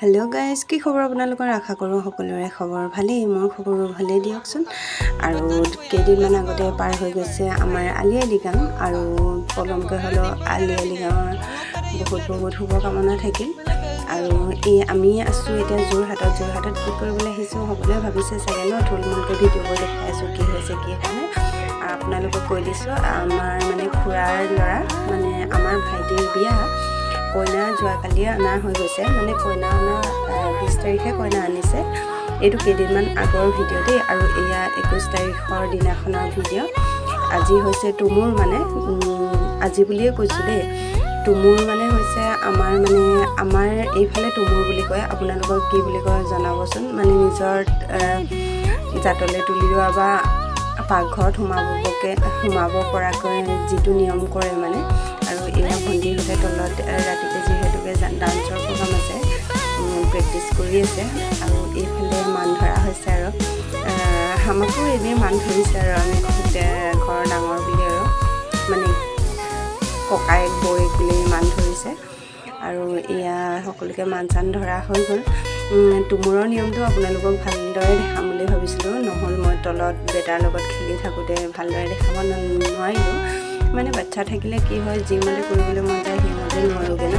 Hello' guys, কি খবৰ আপোনালোকৰ? আশা কৰোঁ সকলোৰে খবৰ ভালেই। মোৰ খবৰো ভালেই দিয়কচোন। আৰু কেইদিনমান আগতে পাৰ হৈ গৈছে আমাৰ আলি আই লৃগাং, আৰু পলমকৈ হ'লেও আলি আই লৃগাঙৰ বহুত শুভকামনা থাকিল। আৰু আমি আছোঁ এতিয়া যোৰহাটত কি কৰিবলৈ আহিছোঁ সকলোৱে ভাবিছে চাগে ন, থুলমূলকৈ ভিডিঅ'বোৰ দেখাই আছোঁ কি হৈছে কি কাৰণে। আপোনালোকক কৈ দিছোঁ, আমাৰ মানে খুৰাৰ ল'ৰা মানে আমাৰ ভাইটিৰ বিয়া। কইনা যোৱাকালিয়ে অনা হৈ গৈছে, মানে কইনা অনা 20 তাৰিখে কইনা আনিছে। এইটো কেইদিনমান আগৰ ভিডিঅ' দেই, আৰু এয়া 21 তাৰিখৰ দিনাখনৰ ভিডিঅ'। আজি হৈছে তুমুৰ, মানে আজি বুলিয়ে কৈছোঁ দেই। তুমুৰ মানে হৈছে আমাৰ এইফালে তুমুৰ বুলি কয়, আপোনালোকক কি বুলি কয় জনাবচোন। মানে নিজৰ জাতলৈ তুলি লোৱা বা পাকঘৰত সোমাব পৰাকৈ যিটো নিয়ম কৰে মানে। আৰু এয়া ভণ্টিহঁতে তলত ৰাতিকে যিহেতুকে ডান্সৰ প্ৰগ্ৰাম আছে, প্ৰেক্টিচ কৰি আছে। আৰু এইফালে মান ধৰা হৈছে, আৰু আমাকো এনেই মান ধৰিছে, আৰু আমি ঘৰৰ ডাঙৰ বুলি আৰু মানে ককায়েক বৌয়েক বুলি মান ধৰিছে। আৰু এয়া সকলোকে মান চান ধৰা হৈ গ'ল। তুমুৰৰ নিয়মটো আপোনালোকক ভালদৰে দেখাম বুলি ভাবিছিলোঁ, নহ'ল মই তলত বেটাৰ লগত খেলি থাকোঁতে ভালদৰে দেখাব নোৱাৰিলোঁ। মানে বাচ্ছা থাকিলে কি হয়, যিমতে কৰিবলৈ মন যায় সেইমতে নোৱাৰোঁগৈ ন।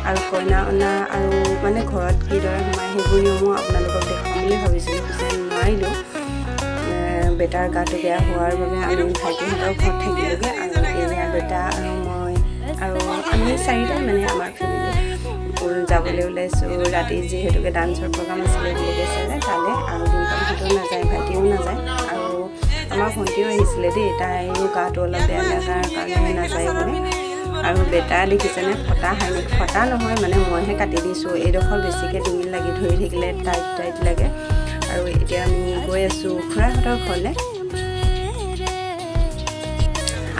আৰু কইনা অনা আৰু মানে ঘৰত কিদৰে সোমাই সেইবোৰ নিয়মো আপোনালোকক দেখাম বুলি ভাবিছিলোঁ, পিছে নোৱাৰিলোঁ। বেটাৰ গাটো বেয়া হোৱাৰ বাবে আমি ভাইটিহঁতৰ ঘৰত থাকিলোগৈ। আৰু এয়া বেটা আৰু মই আৰু আমি চাৰিটাই মানে আমাৰ ফেমিলি যাবলৈ ওলাইছোঁ। ৰাতি যিহেতুকে ডান্সৰ প্ৰগ্ৰাম আছিলে বুলি কৈছে যে তালৈ, আৰু ডিম্পলহঁতেও নাযায়, ভাইটিও নাযায়। আৰু আমাৰ ভণ্টিও আহিছিলে দেই, তাইৰো গাটো অলপ বেয়া লগাৰ কাৰণে নাযায় বুলি। আৰু বেটা দেখিছেনে, ফটা নহয় মানে মইহে কাটি দিছোঁ। এইডোখৰ বেছিকৈ ডিঙিত লাগি ধৰি থাকিলে টাইট লাগে। আৰু এতিয়া আমি গৈ আছোঁ খুৰাহঁতৰ ঘৰলৈ।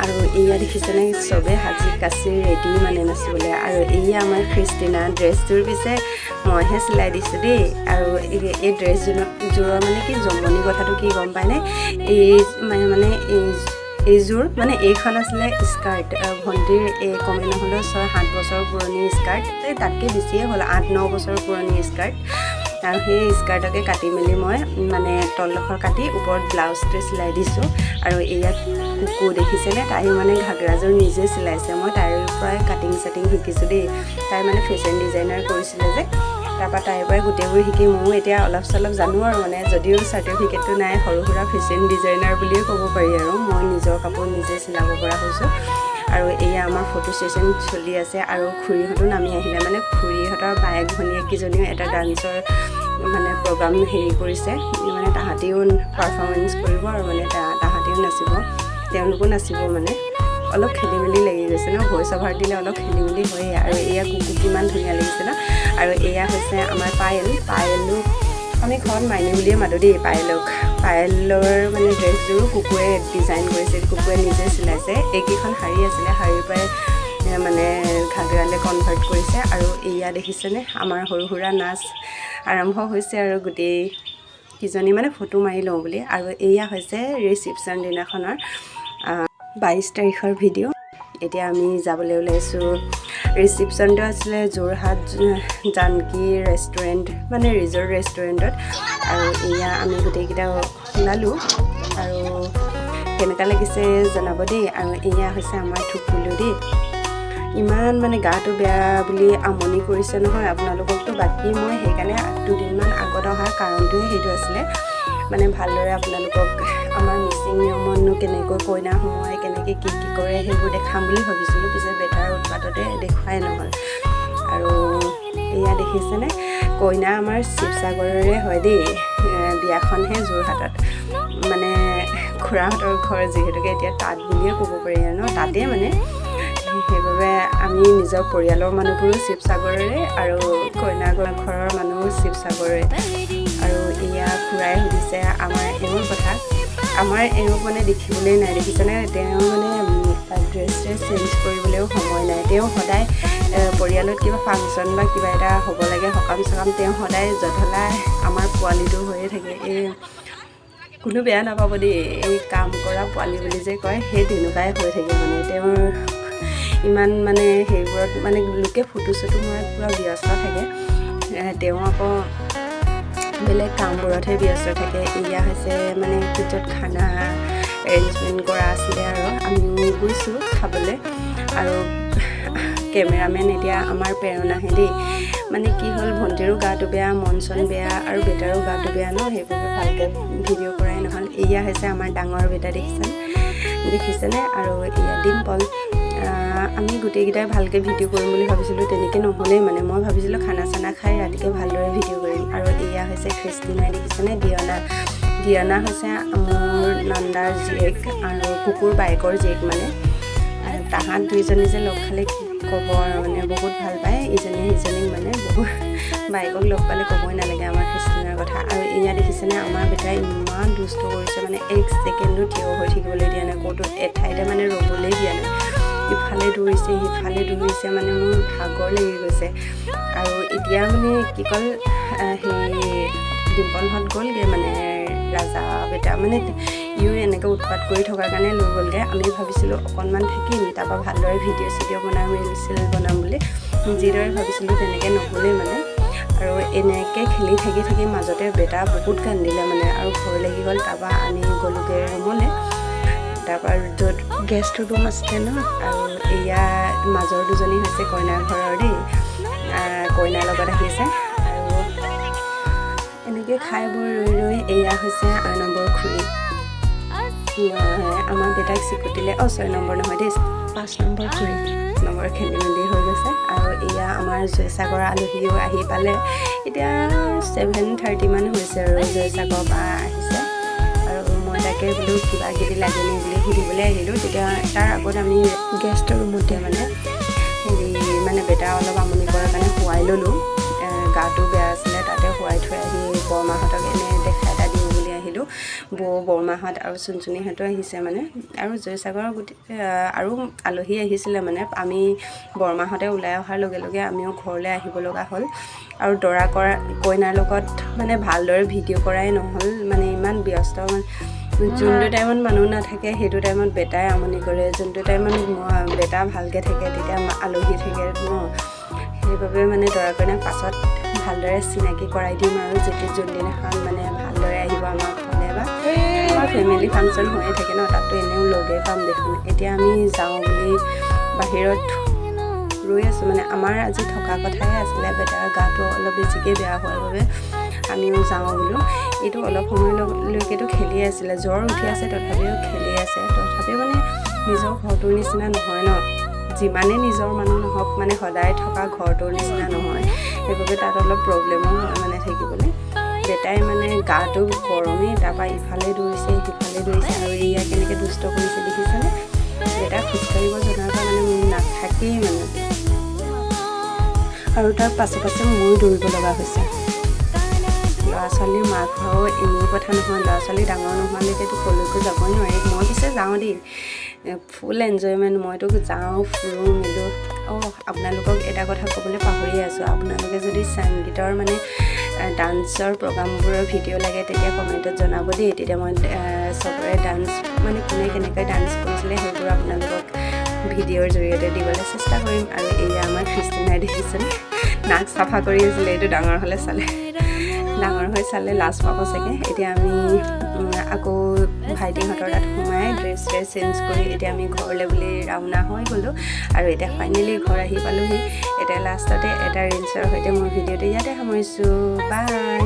আৰু এয়া দেখিছেনে, চবেই সাজি কাচি ৰেডি মানে নাচিবলৈ। আৰু এয়া আমাৰ খ্ৰীষ্টিনা ড্ৰেছটোৰ পিছে মইহে চিলাই দিছোঁ দেই। আৰু এই ড্ৰেছযোৰৰ মানে কি জমনি কথাটো কি গম পায়নে, এইযোৰ মানে এইখন আছিলে স্কাৰ্ট, ভণ্টিৰ কমে নহ'লেও 6-7 বছৰ পুৰণি স্কাৰ্ট, তাতকৈ বেছিয়ে হ'ল 8-9 বছৰ পুৰণি স্কাৰ্ট। আৰু সেই স্কাৰ্টকে কাটি মেলি মই মানে তলডোখৰ কাটি ওপৰত ব্লাউজটো চিলাই দিছোঁ। আৰু এয়াত কুকু দেখিছেনে, তাই মানে ঘাগৰাযোৰ নিজে চিলাইছে। মই তাইৰ পৰাই কাটিং শিকিছোঁ দেই। তাই মানে ফেশ্বন ডিজাইনাৰ কৰিছিলে যে, তাৰপৰা তাইৰ পৰাই গোটেইবোৰ শিকি ময়ো এতিয়া অলপ চলপ জানো। আৰু মানে যদিও চাৰ্টিফিকেটটো নাই, সৰু সুৰা ফেশ্বন ডিজাইনাৰ বুলিয়ে ক'ব পাৰি। আৰু মই নিজৰ কাপোৰ নিজে চিলাব পৰা হৈছোঁ। আৰু এয়া আমাৰ ফটো ছেশ্যন চলি আছে। আৰু খুৰীহঁতো নামি আহিলে, মানে খুৰীহঁতৰ বায়েক ভনীয়েককেইজনীও এটা ডান্সৰ মানে প্ৰগ্ৰাম কৰিছে, মানে তাহাঁতিও পাৰফৰ্মেঞ্চ কৰিব, আৰু মানে তাহাঁতিও নাচিব, তেওঁলোকো নাচিব। মানে অলপ খেলি মেলি লাগি গৈছে ন, ভইচ অভাৰ দিলে অলপ খেলি মেলি হয়েই। আৰু এয়া কুকু কিমান ধুনীয়া লাগিছে ন। আৰু এয়া হৈছে আমাৰ পায়েলো আমি ঘৰত মাইনী বুলিয়ে মাতোঁ দেই। পায়েলৰ মানে ড্ৰেছযোৰো কুকুৱে ডিজাইন কৰিছে, কুকুৱে নিজে চিলাইছে। এইকেইখন শাৰী আছিলে, শাৰীৰ পৰাই মানে ঘাগৰালৈ কনভাৰ্ট কৰিছে। আৰু এয়া দেখিছেনে, আমাৰ সৰু সুৰা নাচ আৰম্ভ হৈছে। আৰু গোটেইকেইজনী মানে ফটো মাৰি লওঁ বুলি। আৰু এয়া হৈছে ৰিচিপশ্যন দিনাখনৰ 22 তাৰিখৰ ভিডিঅ'। এতিয়া আমি যাবলৈ ওলাইছোঁ। ৰিচিপশ্যনটো আছিলে যোৰহাট জানকী ৰেষ্টুৰেণ্ট, মানে ৰিজৰ্ট ৰেষ্টুৰেণ্টত। আৰু এয়া আমি গোটেইকেইটা ওলালোঁ। আৰু কেনেকুৱা লাগিছে জনাব দেই। আৰু এয়া হৈছে আমাৰ থুকুলো দেই, ইমান মানে গাটো বেয়া বুলি আমনি কৰিছে নহয় আপোনালোককতো। বাকী মই সেইকাৰণে 2 দিনমান আগত অহাৰ কাৰণটোৱে সেইটো আছিলে, মানে ভালদৰে আপোনালোকক আমাৰ মিচিং নিয়মতনো কেনেকৈ কইনা সোমোৱাই, কেনেকৈ কি কৰে সেইবোৰ দেখাম বুলি ভাবিছিলোঁ। পিছে বেটাৰ উৎপাততে দেখুৱাই নহ'ল। আৰু এয়া দেখিছেনে, কইনা আমাৰ শিৱসাগৰৰে হয় দেই, বিয়াখনহে যোৰহাটত। মানে খুৰাহঁতৰ ঘৰ যিহেতুকে এতিয়া তাত বুলিয়ে ক'ব পাৰি ন, তাতে মানে সেইবাবে আমি নিজৰ পৰিয়ালৰ মানুহবোৰো শিৱসাগৰৰে, আৰু কইনা ঘৰৰ মানুহো শিৱসাগৰৰে। আৰু এয়া খুৰাই সুধিছে আমাৰ এওঁৰ কথা। আমাৰ এওঁক মানে দেখিবলৈ নাই, দেখিছেনে, তেওঁ মানে ড্ৰেছ চেঞ্জ কৰিবলৈও সময় নাই। তেওঁ সদায় পৰিয়ালত কিবা ফাংচন বা কিবা এটা হ'ব লাগে, সকাম চকাম, তেওঁ সদায় জধলাই আমাৰ পোৱালিটো হৈয়ে থাকে। কোনো বেয়া নাপাব দেই, এই কাম কৰা পোৱালি বুলি যে কয়, সেই তেনেকুৱাই হৈ থাকে। মানে তেওঁৰ ইমান মানে সেইবোৰত মানে লোকে ফটো চটো মৰাত পূৰা ব্যস্ত থাকে। তেওঁ আকৌ বেলেগ কামবোৰতহে ব্যস্ত থাকে। এয়া হৈছে মানে য'ত খানা এৰেঞ্জমেণ্ট কৰা আছিলে আৰু আমিও গৈছোঁ খাবলৈ। আৰু কেমেৰামেন এতিয়া আমাৰ প্ৰেৰণাহে দেই। মানে কি হ'ল, ভণ্টিৰো গাটো বেয়া, মন চন বেয়া, আৰু বেটাৰো গাটো বেয়া ন, সেইবাবে ভালকৈ ভিডিঅ' কৰাই নহ'ল। এয়া হৈছে আমাৰ ডাঙৰ বেটা, দেখিছেনে? আৰু এয়া ডিম্পল। আমি গোটেইকেইটাই ভালকৈ ভিডিঅ' কৰিম বুলি ভাবিছিলোঁ, তেনেকৈ নহ'লেই মানে। মই ভাবিছিলোঁ খানা চানা খাই ৰাতিকৈ ভালদৰে ভিডিঅ' কৰিম। আৰু এয়া হৈছে খ্ৰীষ্টিনাই, দেখিছেনে? দিয়না হৈছে মোৰ নন্দাৰ জীয়েক আৰু কুকুৰ বাইকৰ জীয়েক মানে। তাহাঁত দুইজনী যে লগ খালে কি ক'ব আৰু, মানে বহুত ভাল পায় ইজনী সিজনীক, মানে বহুত। বাইকক লগ পালে ক'বই নালাগে আমাৰ খ্ৰীষ্টিনাৰ কথা। আৰু এয়া দেখিছেনে, আমাৰ বেটাই ইমান দুষ্ট কৰিছে, মানে এক ছেকেণ্ডো থিয় হৈ থাকিবলৈ দিয়া নাই, ক'তো এঠাইতে মানে ৰ'বলৈ দিয়া নাই। ইফালে দৌৰিছে সিফালে দৌৰিছে, মানে মোৰ ভাগৰ লাগি গৈছে। আৰু এতিয়া মানে কি ক'ল, সেই ডিম্পলহঁত গ'লগৈ, মানে ৰাজা বেটা মানে ইও এনেকৈ উৎপাত কৰি থকাৰ কাৰণে লৈ গ'লগৈ। আমি ভাবিছিলোঁ অকণমান থাকিম, তাৰপৰা ভালদৰে ভিডিঅ' চিডিঅ' বনাম, ৰিল চিল বনাম বুলি। যিদৰে ভাবিছিলোঁ তেনেকৈ নহ'লেই মানে। আৰু এনেকৈ খেলি থাকি মাজতে বেটা বহুত কান্দিলে মানে, আৰু ভয় লাগি গ'ল। তাৰপৰা আমি গ'লোগৈ ৰুমলৈ। তাৰপৰা য'ত গেষ্ট ৰুম আছিলে ন, আৰু এয়া মাজৰ দুজনী হৈছে কইনাৰ ঘৰৰ দেই, কইনাৰ লগত আহিছে। আৰু এনেকৈ খাই বৈ ৰৈ এয়া হৈছে 8 নম্বৰ খুৰী। আমাৰ বেটাক চিকুটিলে, 6 নম্বৰ নহয় দেই, 5 নম্বৰ খুৰী, নম্বৰ খেলি মেলি হৈ গৈছে। আৰু এয়া আমাৰ জয়সাগৰৰ আলহীও আহি পালে। এতিয়া 7:30 মান হৈছে আৰু জয়সাগৰৰ পৰা আহিছে। আৰু মই তাকে বোলো কিবা কিবি লাগেনে বুলি সুধিবলৈ আহিলোঁ। তেতিয়া তাৰ আগত আমি গেষ্টৰ ৰুমতে মানে বেটা অলপ আমনি কৰাৰ কাৰণে শুৱাই ল'লোঁ। গাটো বেয়া আছিলে, তাতে শুৱাই থৈ আহি বৰমাহঁতক এনেই দেখা এটা দিওঁ বুলি আহিলোঁ। বৰমাহঁত আৰু চুনচুনিহঁতো আহিছে মানে। আৰু জয়সাগৰৰ আৰু আলহী আহিছিলে মানে। আমি বৰমাহঁতে ওলাই অহাৰ লগে লগে আমিও ঘৰলৈ আহিব লগা হ'ল। আৰু দৰা কইনাৰ লগত মানে ভালদৰে ভিডিঅ' কৰাই নহ'ল, মানে ইমান ব্যস্ত। যোনটো টাইমত মানুহ নাথাকে সেইটো টাইমত বেটাই আমনি কৰে, যোনটো টাইমত বেটা ভালকৈ থাকে তেতিয়া আলহী থাকে ন। সেইবাবে মানে দৰা কইনাক পাছত ভালদৰে চিনাকি কৰাই দিম আৰু যোনদিনাখন মানে ভালদৰে আহিব আমাৰ ঘৰলৈ, বা আমাৰ ফেমিলি ফাংচন হৈয়ে থাকে ন, তাততো এনেও লগেই পাম দেখোন। এতিয়া আমি যাওঁ বুলি বাহিৰত ৰৈ আছোঁ, মানে আমাৰ আজি থকা কথাই আছিলে। বেটাৰ গাটো অলপ বেছিকৈ বেয়া হোৱাৰ বাবে আমিও যাওঁ বোলো। এইটো অলপ সময়লৈকেতো খেলিয়ে আছিলে, জ্বৰ উঠি আছে তথাপিও খেলি আছে। তথাপিও মানে নিজৰ ঘৰটোৰ নিচিনা নহয় ন, যিমানে নিজৰ মানুহ নহওক মানে সদায় থকা ঘৰটোৰ নিচিনা নহয়। সেইবাবে তাত অলপ প্ৰব্লেমো হয় মানে থাকিবলৈ। বেটাই মানে গাটো গৰমেই, তাৰপৰা ইফালে দৌৰিছে সিফালে দৌৰিছে। আৰু এয়া কেনেকৈ দুষ্ট কৰিছে দেখিছেনে? বেটাই খোজকাঢ়িব জনাৰ পৰা মানে মোৰ নাথাকেই মানে। আৰু তাৰ পাছে ময়ো দৌৰিব লগা হৈছে। ল'ৰা ছোৱালীৰ মাক হোৱাও এনেই কথা নহয়, ল'ৰা ছোৱালী ডাঙৰ নোহোৱালৈকেতো ক'লৈকো যাবই নোৱাৰি। মই পিছে যাওঁ দেই, ফুল এনজয়মেণ্ট। মইতো যাওঁ, ফুৰোঁ মেলোঁ। আপোনালোকক এটা কথা ক'বলৈ পাহৰিয়ে আছোঁ। আপোনালোকে যদি সংগীতৰ মানে ডান্সৰ প্ৰগ্ৰামবোৰৰ ভিডিঅ' লাগে তেতিয়া কমেণ্টত জনাব দেই। তেতিয়া মই চবৰে ডান্স মানে কোনে কেনেকৈ ডান্স কৰিছিলে সেইবোৰ আপোনালোকক ভিডিঅ'ৰ জৰিয়তে দিবলৈ চেষ্টা কৰিম। আৰু এয়া আমাৰ খ্ৰীষ্টিনাই দেখিছেনে, নাক চাফা কৰি আছিলে। এইটো ডাঙৰ হৈ চালে লাজ পাব চাগে। এতিয়া আমি আকৌ ভাইটিহঁতৰ তাত সোমাই ড্ৰেছ চেঞ্জ কৰি এতিয়া আমি ঘৰলৈ বুলি ৰাওনা হৈ গ'লোঁ। আৰু এতিয়া ফাইনেলি ঘৰ আহি পালোঁহি। এতিয়া লাষ্টতে এটা ৰিলচৰ সৈতে মোৰ ভিডিঅ'টো ইয়াতে সামৰিছোঁ। বাই।